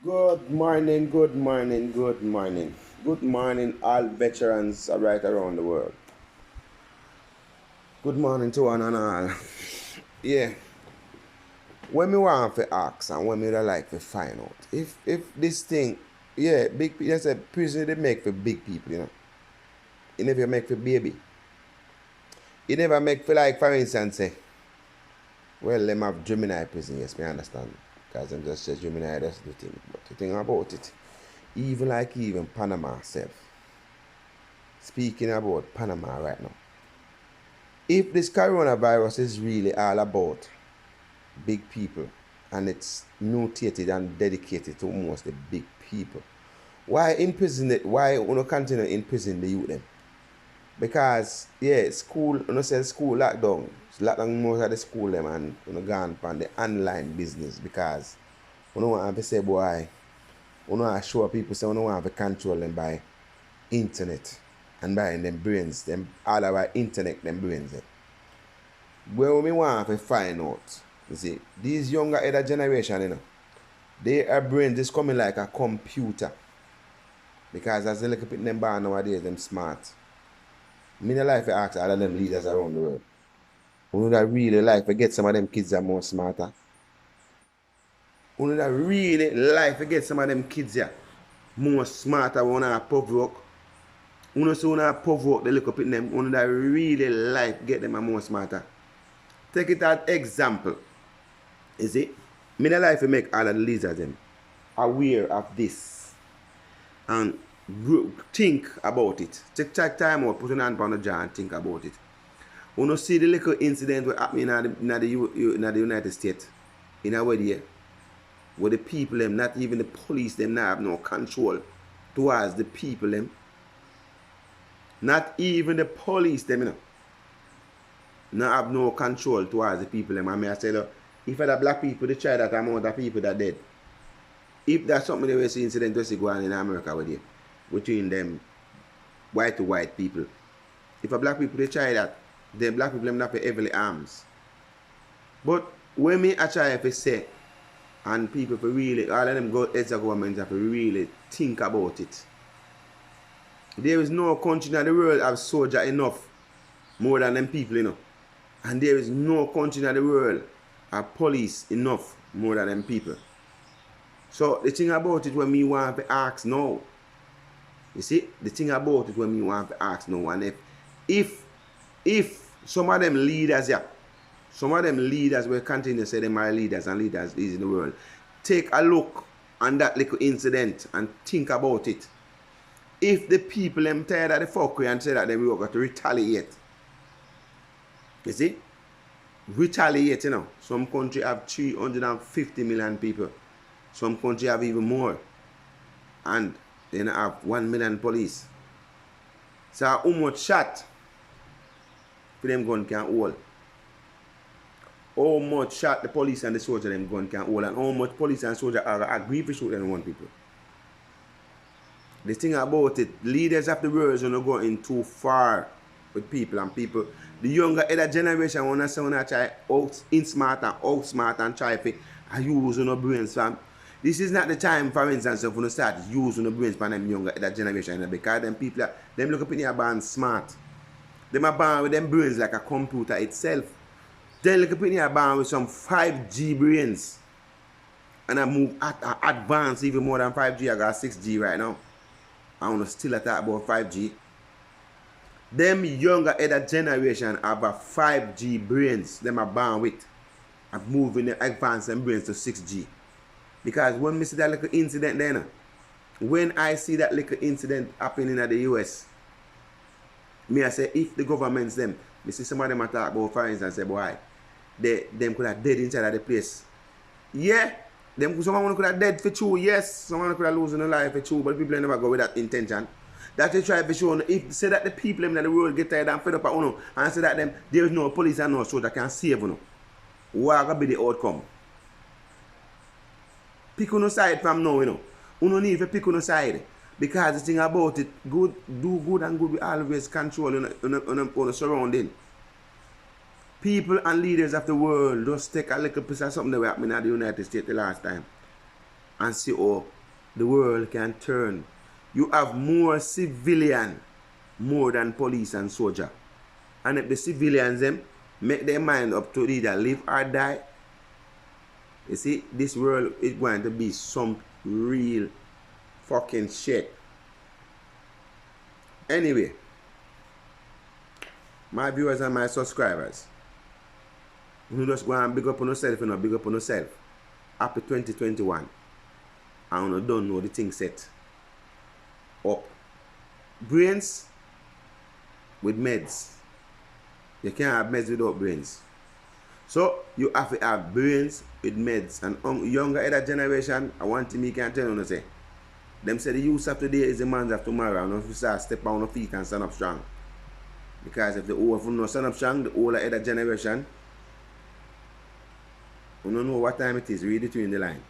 Good morning, good morning, good morning. Good morning, all veterans right around the world. Good morning to one and all. Yeah, when me want to ask and when me would like to find out, if this thing, yeah, big, that's a prison they make for big people, you know. It never make for baby. It never make for like, for instance, say, well, them have Gemini prison, yes, me understand. Because them just say Gemini, that's the thing. But the thing about it, even Panama self, speaking about Panama right now. If this coronavirus is really all about big people and it's mutated and dedicated to almost the big people, why imprison it? Why you not continue to imprison the youth then? Because yeah, school, you know, say school lockdown. Lockdown most of the school them and you know gone on the online business because you don't want to say boy, you don't want to show people say you don't want to control them by internet and by them brains, them all about internet, them brains. Where we want to find out, you see, these younger elder generation, you know, their brains is coming like a computer. Because as they look at them born nowadays, them smart. Me no like to ask all of them leaders around the world. Who that really like to get some of them kids that are more smarter. Who that really like to get some of them kids here more smarter when I provoke. Who know so when I provoke they look up at them, who that really like to get them more smarter. Take it as example. You see? Me no like to make all of the leaders them aware of this and think about it. Take time out, put an hand on the jaw and think about it. You know, see the little incident that happened in the United States, in a way there, where the people them, not even the police them, not have no control towards the people them. Not even the police them, you know, not have no control towards the people them. I mean, I say, look, if the black people, they try that amount of people that dead. If that's something they will see incident just go on in America with you, between them white to white people. If a black people they try that, then black people them not for heavily arms. But when me I try to say, and people for really, all of them go heads of government have to really think about it. There is no country in the world have soldier enough more than them people, you know. And there is no country in the world have police enough more than them people. So the thing about it when me want to ask now, you see, the thing about it when me want to ask now, and if some of them leaders, yeah, some of them leaders will continue to say them are leaders and leaders is in the world, take a look on that little incident and think about it. If the people them tired of the fuckery and say that they will got to retaliate, you see, retaliate, you know. Some country have 350 million people. Some country have even more. And they have 1 million police. So how much shot for them gun can hold? How much shot the police and the soldier them gun can hold? And how much police and soldier are agree to shoot them one people? The thing about it, leaders of the world are not going too far with people and people. The younger elder generation wanna say wanna try outsmart and try to use no brains fam. This is not the time, for instance, if you start using the brains for them younger elder generation because them people them look up in here born smart. Them are born with them brains like a computer itself. They look up in here born with some 5G brains. And I move advance even more than 5G. I got 6G right now. I want to still talk about 5G. Them younger elder generation have a 5G brains. Them are born with. I'm moving the advanced them brains to 6G. Because when I see that little incident then, when I see that little incident happening in the US, me I say if the governments them, me see some of them talk about for instance say boy, them could have dead inside of the place. Yeah, someone could have dead for true, yes, someone could have losing their life for true, but people never go with that intention. That they try to show if say that the people in the world get tired and fed up at and say that them there is no police and no soldier can save what gonna be the outcome? Pick on the side from now, you know. You don't need to pick on the side. Because the thing about it, do good and good will always control on the surrounding. People and leaders of the world just take a little piece of something that happened in the United States the last time. and see how the world can turn. You have more civilian more than police and soldier. And if the civilians them make their mind up to either live or die, you see, this world is going to be some real fucking shit. Anyway, my viewers and my subscribers, you just go and big up on yourself, you know, big up on yourself. Happy 2021. And you don't know the thing set up. Brains with meds. You can't have meds without brains. So you have to have brains with meds. And younger elder generation, I want to me can tell you say. Them say the youth of today is the man of tomorrow. And if you start step on your feet and stand up strong. Because if the old not stand up strong, the older elder generation, you don't know what time it is. Read it between the line.